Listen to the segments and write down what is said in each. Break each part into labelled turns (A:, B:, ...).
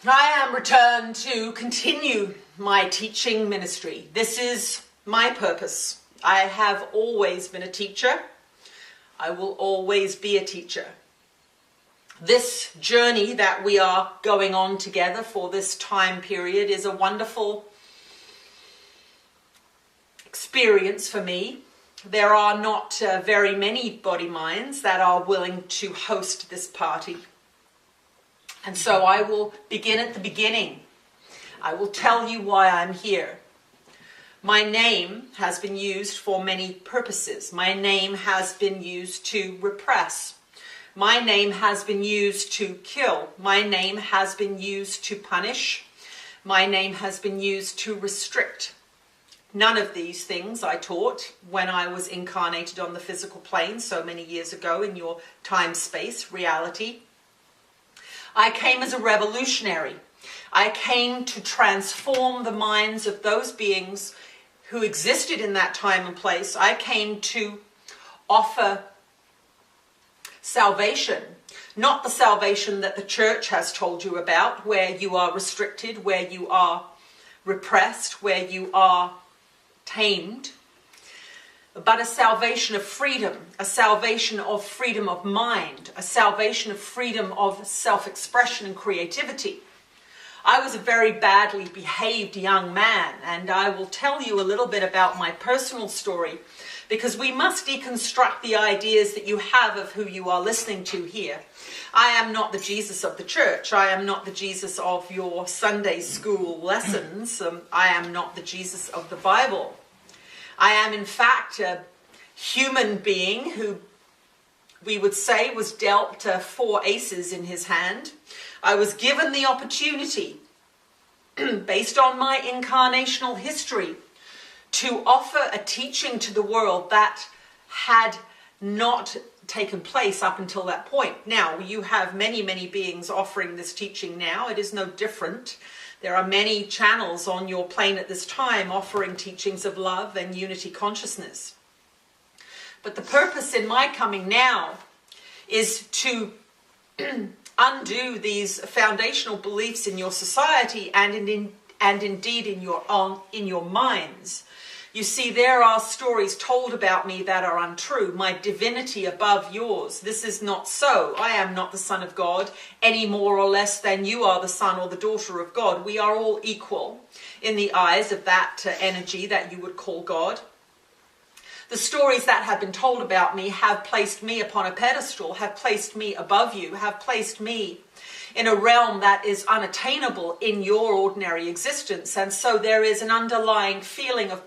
A: I am returned to continue my teaching ministry. This is my purpose. I have always been a teacher. I will always be a teacher. This journey that we are going on together for this time period is a wonderful experience for me. There are not very many body minds that are willing to host this party. And so I will begin at the beginning. I will tell you why I'm here. My name has been used for many purposes. My name has been used to repress. My name has been used to kill. My name has been used to punish. My name has been used to restrict. None of these things I taught when I was incarnated on the physical plane so many years ago in your time-space reality. I came as a revolutionary. I came to transform the minds of those beings who existed in that time and place. I came to offer salvation, not the salvation that the church has told you about, where you are restricted, where you are repressed, where you are tamed, but a salvation of freedom, a salvation of freedom of mind, a salvation of freedom of self-expression and creativity. I was a very badly behaved young man, and I will tell you a little bit about my personal story, because we must deconstruct the ideas that you have of who you are listening to here. I am not the Jesus of the church. I am not the Jesus of your Sunday school lessons. I am not the Jesus of the Bible. I am, in fact, a human being who we would say was dealt 4 aces in his hand. I was given the opportunity, based on my incarnational history, to offer a teaching to the world that had not taken place up until that point. Now, you have many, many beings offering this teaching now. It is no different. There are many channels on your plane at this time offering teachings of love and unity consciousness. But the purpose in my coming now is to undo these foundational beliefs in your society and indeed in your minds. You see, there are stories told about me that are untrue. My divinity above yours. This is not so. I am not the Son of God any more or less than you are the son or the daughter of God. We are all equal in the eyes of that energy that you would call God. The stories that have been told about me have placed me upon a pedestal, have placed me above you, have placed me in a realm that is unattainable in your ordinary existence. And so there is an underlying feeling of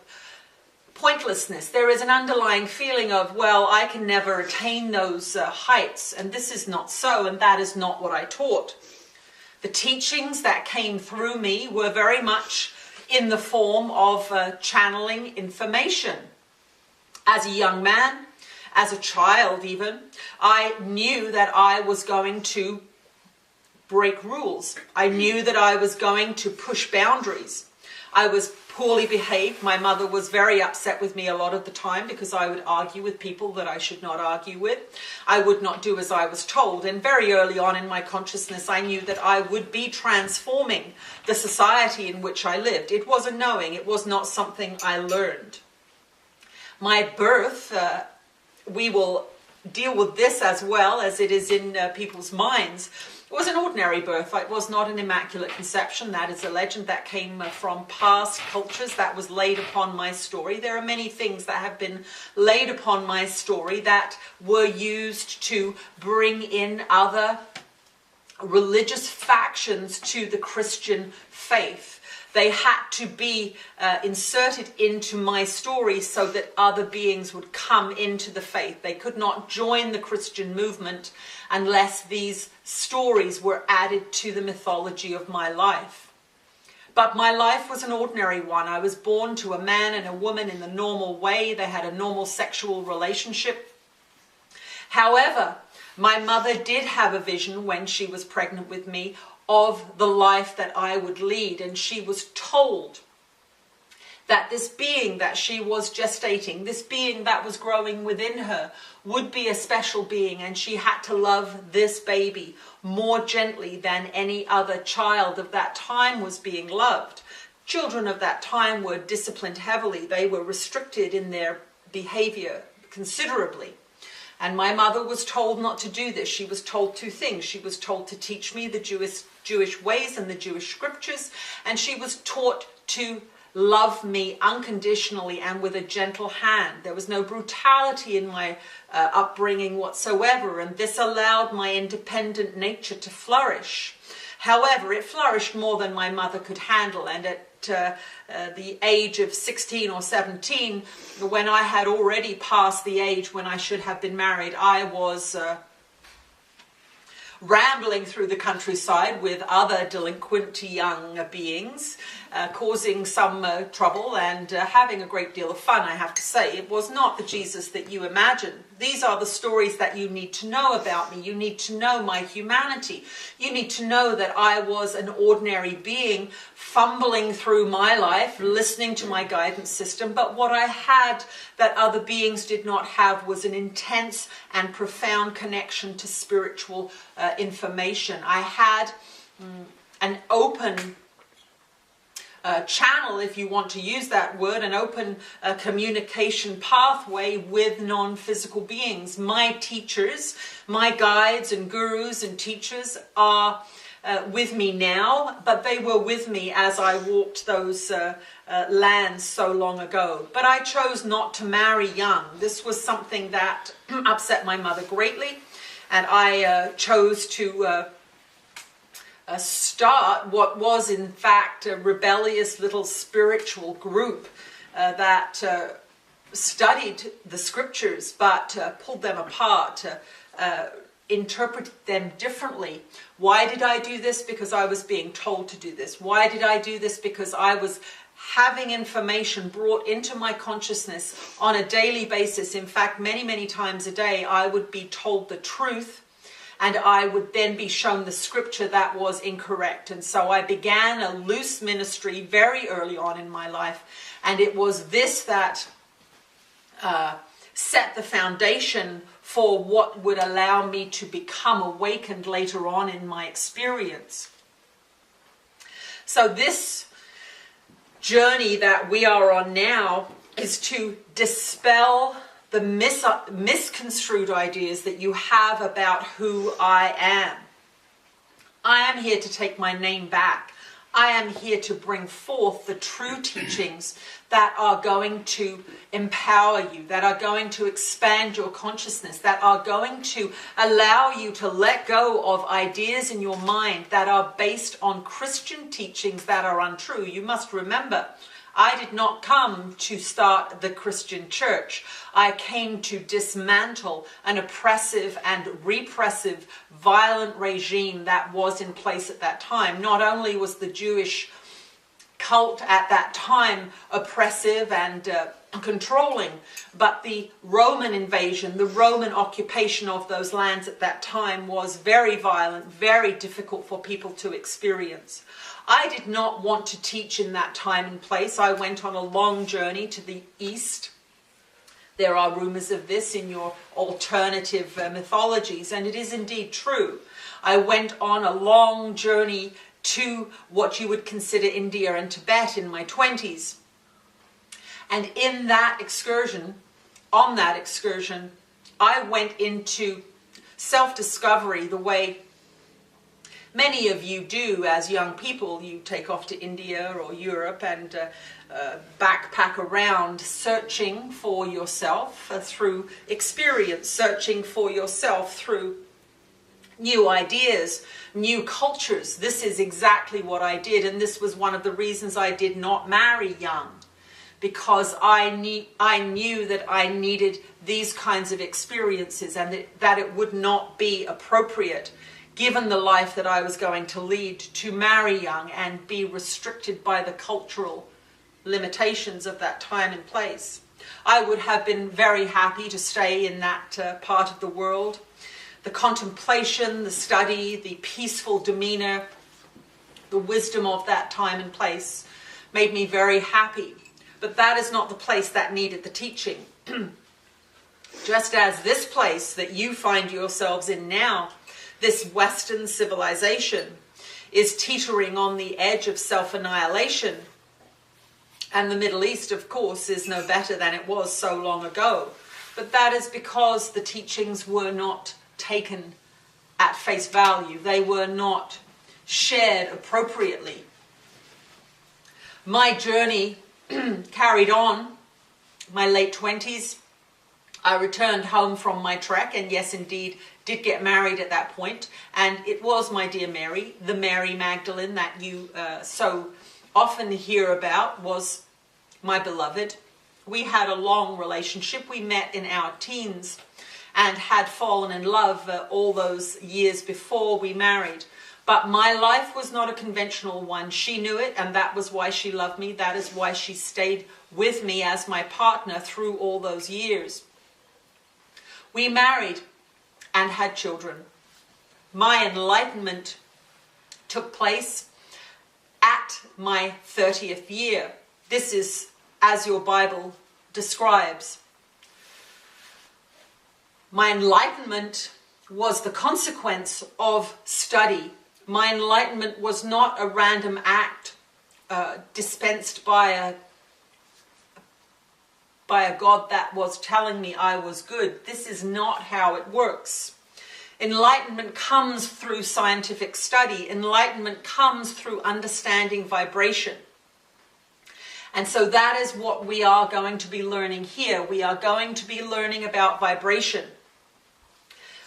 A: pointlessness. There is an underlying feeling of, well, I can never attain those heights, and this is not so, and that is not what I taught. The teachings that came through me were very much in the form of channeling information. As a young man, as a child even, I knew that I was going to break rules. I knew that I was going to push boundaries. I was poorly behaved. My mother was very upset with me a lot of the time because I would argue with people that I should not argue with. I would not do as I was told. And very early on in my consciousness, I knew that I would be transforming the society in which I lived. It was a knowing. It was not something I learned. My birth, we will deal with this as well as it is in people's minds. It was an ordinary birth. It was not an immaculate conception. That is a legend that came from past cultures that was laid upon my story. There are many things that have been laid upon my story that were used to bring in other religious factions to the Christian faith. They had to be inserted into my story so that other beings would come into the faith. They could not join the Christian movement unless these stories were added to the mythology of my life. But my life was an ordinary one. I was born to a man and a woman in the normal way. They had a normal sexual relationship. However, my mother did have a vision when she was pregnant with me of the life that I would lead, and she was told that this being that she was gestating, this being that was growing within her, would be a special being, and she had to love this baby more gently than any other child of that time was being loved. Children of that time were disciplined heavily. They were restricted in their behavior considerably. And my mother was told not to do this. She was told two things. She was told to teach me the Jewish ways and the Jewish scriptures, and she was taught to love me unconditionally and with a gentle hand. There was no brutality in my upbringing whatsoever, and this allowed my independent nature to flourish. However, it flourished more than my mother could handle, and at the age of 16 or 17, when I had already passed the age when I should have been married, I was rambling through the countryside with other delinquent young beings, causing some trouble and having a great deal of fun, I have to say. It was not the Jesus that you imagine. These are the stories that you need to know about me. You need to know my humanity. You need to know that I was an ordinary being fumbling through my life, listening to my guidance system, but what I had that other beings did not have was an intense and profound connection to spiritual information. I had an open channel, if you want to use that word, an open communication pathway with non-physical beings. My teachers, my guides and gurus and teachers are with me now, but they were with me as I walked those lands so long ago. But I chose not to marry young. This was something that upset my mother greatly, and I chose to start what was in fact a rebellious little spiritual group that studied the scriptures but pulled them apart, interpreted them differently. Why did I do this? Because I was being told to do this. Why did I do this? Because I was having information brought into my consciousness on a daily basis. In fact, many, many times a day, I would be told the truth, and I would then be shown the scripture that was incorrect. And so I began a loose ministry very early on in my life. And it was this that set the foundation for what would allow me to become awakened later on in my experience. So this journey that we are on now is to dispel the misconstrued ideas that you have about who I am. I am here to take my name back. I am here to bring forth the true teachings that are going to empower you, that are going to expand your consciousness, that are going to allow you to let go of ideas in your mind that are based on Christian teachings that are untrue. You must remember, I did not come to start the Christian church. I came to dismantle an oppressive and repressive, violent regime that was in place at that time. Not only was the Jewish cult at that time oppressive and controlling, but the Roman invasion, the Roman occupation of those lands at that time was very violent, very difficult for people to experience. I did not want to teach in that time and place. I went on a long journey to the east. There are rumors of this in your alternative mythologies, and it is indeed true. I went on a long journey to what you would consider India and Tibet in my 20s. And in that excursion, on that excursion, I went into self-discovery the way many of you do as young people. You take off to India or Europe and backpack around searching for yourself through experience, searching for yourself through new ideas, new cultures. This is exactly what I did, and this was one of the reasons I did not marry young, because I knew that I needed these kinds of experiences, and that it would not be appropriate, given the life that I was going to lead, to marry young and be restricted by the cultural limitations of that time and place. I would have been very happy to stay in that part of the world. The contemplation, the study, the peaceful demeanor, the wisdom of that time and place made me very happy. But that is not the place that needed the teaching. Just as this place that you find yourselves in now, this Western civilization, is teetering on the edge of self-annihilation, and the Middle East, of course, is no better than it was so long ago. But that is because the teachings were not taken at face value. They were not shared appropriately. My journey carried on. My late 20s, I returned home from my trek, and yes, indeed, did get married at that point. And it was my dear Mary, the Mary Magdalene that you so often hear about, was my beloved. We had a long relationship. We met in our teens and had fallen in love all those years before we married. But my life was not a conventional one. She knew it, and that was why she loved me. That is why she stayed with me as my partner through all those years. We married and had children. My enlightenment took place at my 30th year. This is as your Bible describes. My enlightenment was the consequence of study. My enlightenment was not a random act dispensed by a God that was telling me I was good. This is not how it works. Enlightenment comes through scientific study. Enlightenment comes through understanding vibration. And so that is what we are going to be learning here. We are going to be learning about vibration.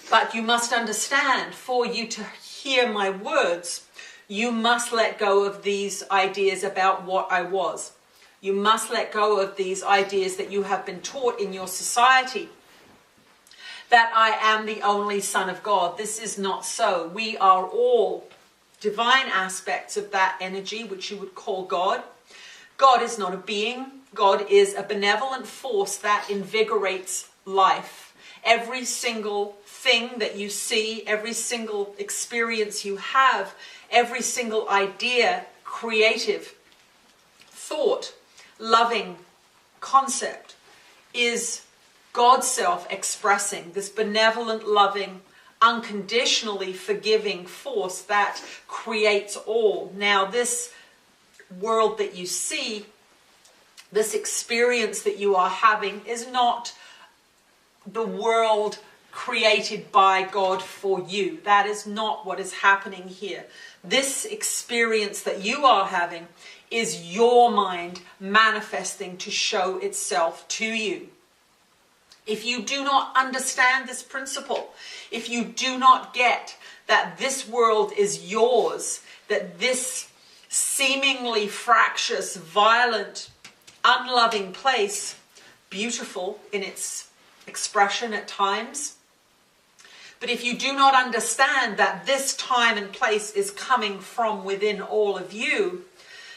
A: But you must understand, for you to hear my words, you must let go of these ideas about what I was. You must let go of these ideas that you have been taught in your society, that I am the only Son of God. This is not so. We are all divine aspects of that energy, which you would call God. God is not a being. God is a benevolent force that invigorates life. Every single thing that you see, every single experience you have, every single idea, creative, thought, loving concept is God's self expressing, this benevolent, loving, unconditionally forgiving force that creates all. Now, this world that you see, this experience that you are having, is not the world created by God for you. That is not what is happening here. This experience that you are having is your mind manifesting to show itself to you. If you do not understand this principle, if you do not get that this world is yours, that this seemingly fractious, violent, unloving place, beautiful in its expression at times, but if you do not understand that this time and place is coming from within all of you,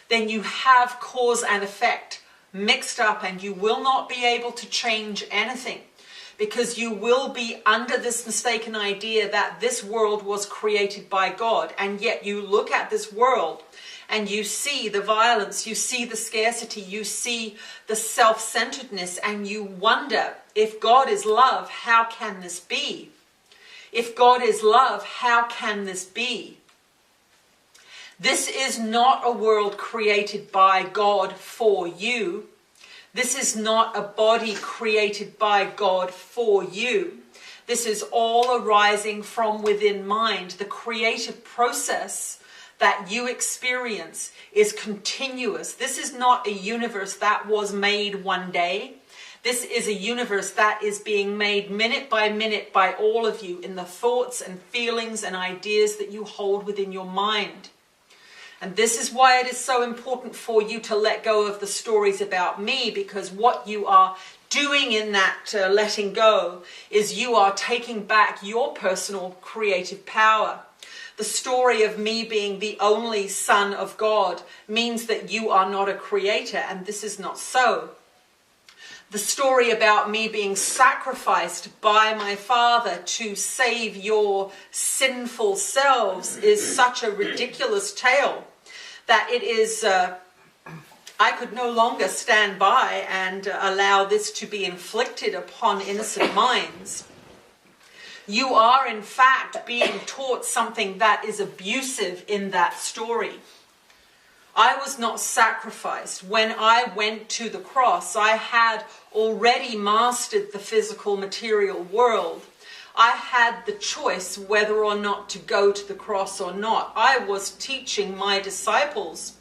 A: then you have cause and effect mixed up, and you will not be able to change anything, because you will be under this mistaken idea that this world was created by God. And yet you look at this world and you see the violence, you see the scarcity, you see the self-centeredness, and you wonder, if God is love, how can this be? If God is love, how can this be? This is not a world created by God for you. This is not a body created by God for you. This is all arising from within mind. The creative process that you experience is continuous. This is not a universe that was made one day. This is a universe that is being made minute by all of you in the thoughts and feelings and ideas that you hold within your mind. And this is why it is so important for you to let go of the stories about me, because what you are doing in that letting go is you are taking back your personal creative power. The story of me being the only Son of God means that you are not a creator, and this is not so. The story about me being sacrificed by my Father to save your sinful selves is such a ridiculous tale that it is I could no longer stand by and allow this to be inflicted upon innocent minds. You are, in fact, being taught something that is abusive in that story. I was not sacrificed. When I went to the cross, I had already mastered the physical material world. I had the choice whether or not to go to the cross or not. I was teaching my disciples.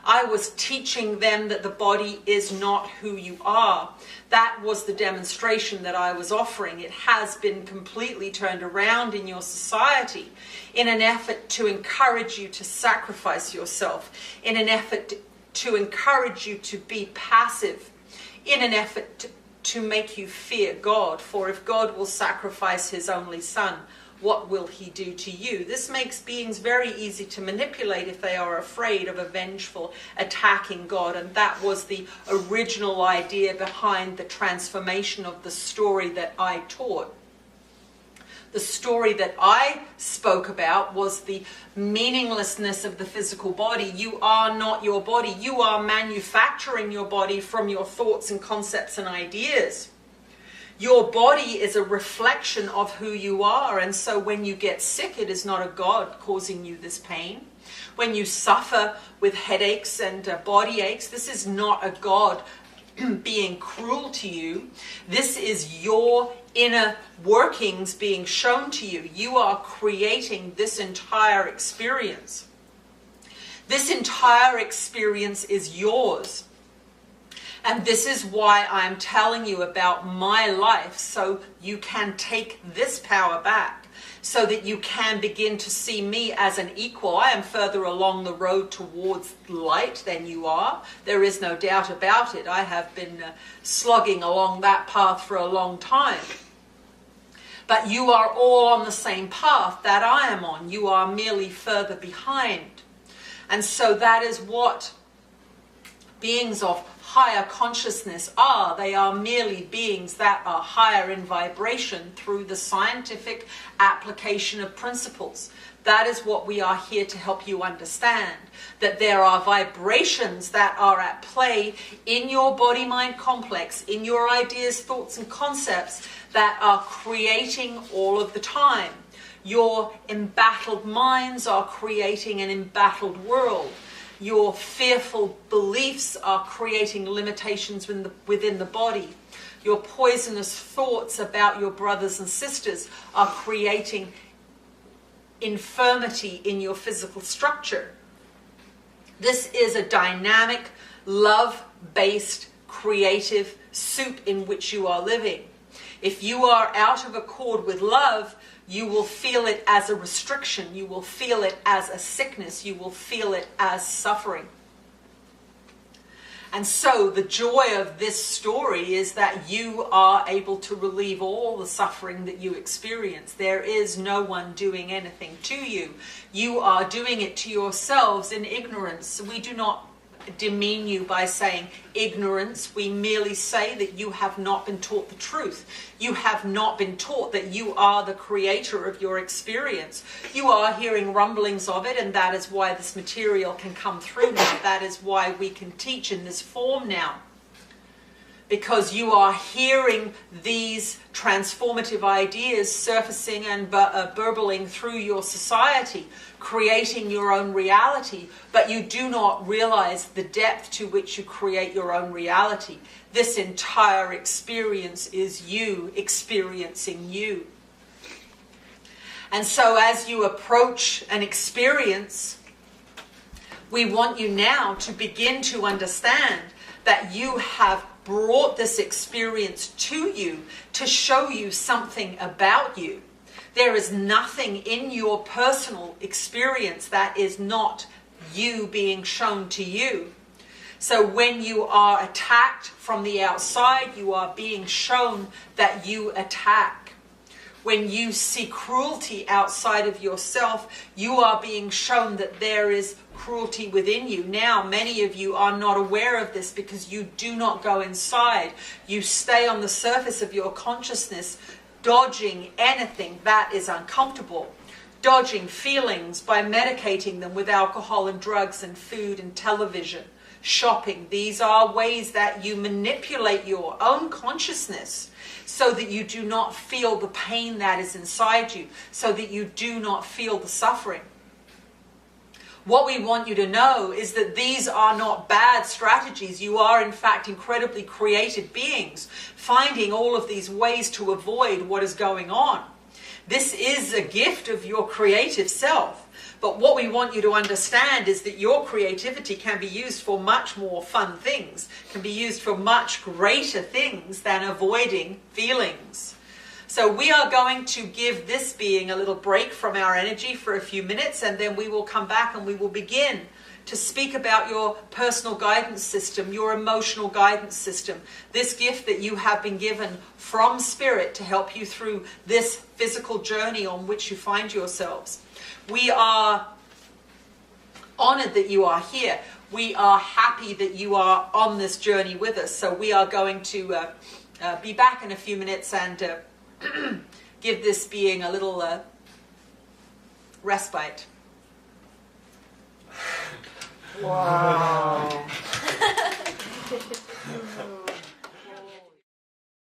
A: I was teaching them that the body is not who you are. That was the demonstration that I was offering. It has been completely turned around in your society in an effort to encourage you to sacrifice yourself, in an effort to encourage you to be passive, in an effort to make you fear God. For if God will sacrifice his only son, what will he do to you? This makes beings very easy to manipulate if they are afraid of a vengeful attacking God. And that was the original idea behind the transformation of the story that I taught. The story that I spoke about was the meaninglessness of the physical body. You are not your body. You are manufacturing your body from your thoughts and concepts and ideas. Your body is a reflection of who you are, and so when you get sick, it is not a God causing you this pain. When you suffer with headaches and body aches, this is not a God being cruel to you. This is your inner workings being shown to you. You are creating this entire experience. This entire experience is yours. And this is why I'm telling you about my life, so you can take this power back, so that you can begin to see me as an equal. I am further along the road towards light than you are. There is no doubt about it. I have been slogging along that path for a long time. But you are all on the same path that I am on. You are merely further behind. And so that is what beings of higher consciousness are. They are merely beings that are higher in vibration through the scientific application of principles. That is what we are here to help you understand, that there are vibrations that are at play in your body-mind complex, in your ideas, thoughts, and concepts that are creating all of the time. Your embattled minds are creating an embattled world. Your fearful beliefs are creating limitations within the body. Your poisonous thoughts about your brothers and sisters are creating infirmity in your physical structure. This is a dynamic, love-based, creative soup in which you are living. If you are out of accord with love, you will feel it as a restriction. You will feel it as a sickness. You will feel it as suffering. And so the joy of this story is that you are able to relieve all the suffering that you experience. There is no one doing anything to you. You are doing it to yourselves in ignorance. We do not demean you by saying ignorance. We merely say that you have not been taught the truth. You have not been taught that you are the creator of your experience. You are hearing rumblings of it, and that is why this material can come through now. That is why we can teach in this form now. Because you are hearing these transformative ideas surfacing and burbling through your society, creating your own reality, but you do not realize the depth to which you create your own reality. This entire experience is you experiencing you. And so as you approach an experience, we want you now to begin to understand that you have brought this experience to you to show you something about you. There is nothing in your personal experience that is not you being shown to you. So when you are attacked from the outside, you are being shown that you attack. When you see cruelty outside of yourself, you are being shown that there is cruelty within you. Now, many of you are not aware of this because you do not go inside. You stay on the surface of your consciousness, dodging anything that is uncomfortable, dodging feelings by medicating them with alcohol and drugs and food and television, shopping. These are ways that you manipulate your own consciousness so that you do not feel the pain that is inside you, so that you do not feel the suffering. What we want you to know is that these are not bad strategies. You are, in fact, incredibly creative beings, finding all of these ways to avoid what is going on. This is a gift of your creative self. But what we want you to understand is that your creativity can be used for much more fun things, can be used for much greater things than avoiding feelings. So we are going to give this being a little break from our energy for a few minutes, and then we will come back and we will begin to speak about your personal guidance system, your emotional guidance system, this gift that you have been given from Spirit to help you through this physical journey on which you find yourselves. We are honored that you are here. We are happy that you are on this journey with us. So we are going to be back in a few minutes and give this being a little respite.
B: Wow.